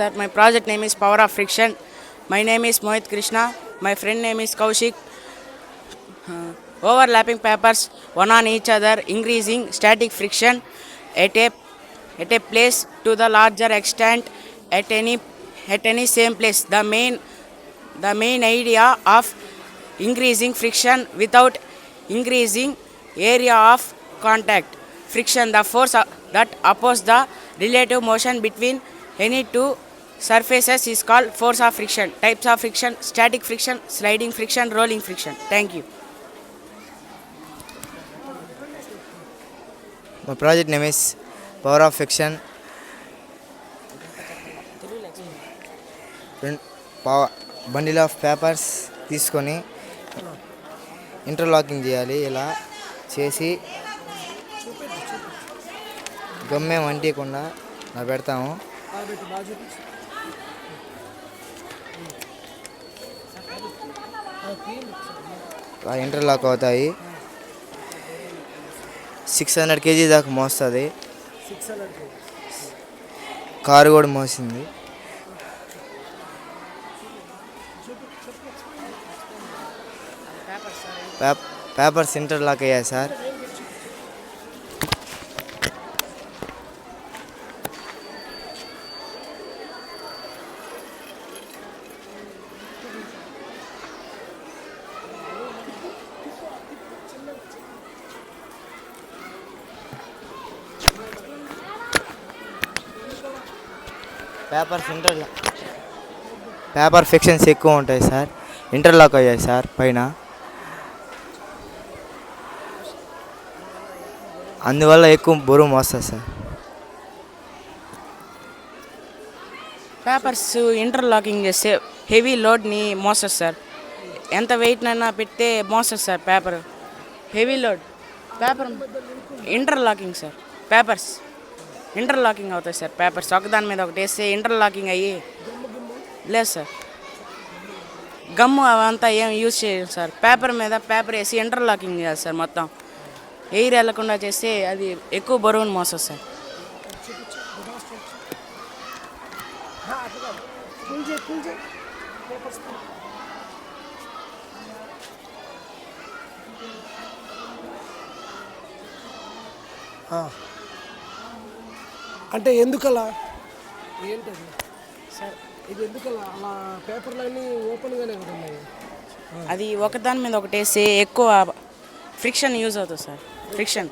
Sir, my project name is Power of Friction. My name is Mohit Krishna. My friend name is Kaushik. Overlapping papers one on each other, increasing static friction at a place to the larger extent at any same place. The main idea of increasing friction without increasing area of contact. Friction, the force that opposes the relative motion between any two surfaces, is called force of friction. Types of friction: static friction, sliding friction, rolling friction. Thank you. My project name is Power of Friction. Bundle of papers తీసుకొని interlocking చేయాలి. ఇలా చేసి గమ్మేం అంటియకుండా ఇలా పెడతాము. Interlock అవుతాయి. 600 kg దాకా మోస్తుంది. Car కూడా మోసింది. Papers interlock అయ్యాయి సార్. పేపర్ ఫ్రిక్షన్స్ ఎక్కువ ఉంటాయి సార్. ఇంటర్లాక్ అయ్యాయి సార్ పైన. అందువల్ల ఎక్కువ బరువు మోస్తుంది సార్. పేపర్స్ ఇంటర్లాకింగ్ చేస్తే హెవీ లోడ్ని మోస్తుంది సార్. ఎంత వెయిట్నైనా పెడితే మోస్తుంది sir paper. Heavy load paper interlocking sir. Papers interlocking అవుతాయి సార్. పేపర్స్ ఒకదాని మీద ఒకటి వేస్తే ఇంటర్లాకింగ్ అయ్యి లేదు సార్. గమ్ము అవంతా ఏం యూజ్ చేయాలి సార్. పేపర్ మీద పేపర్ వేసి ఇంటర్లాకింగ్ చేయాలి సార్. మొత్తం ఎయిర్ వెళ్ళకుండా చేస్తే అది ఎక్కువ బరువును మోస్తుంది సార్. అంటే ఎందుకలా ఏంటది సార్? ఇది ఎందుకలా అలా పేపర్లన్నీ ఓపెన్గానే ఉన్నాయి? అది ఒకదాని మీద ఒకటి వేస్తే ఎక్కువ ఫ్రిక్షన్ యూజ్ అవుతుంది సార్. ఫ్రిక్షన్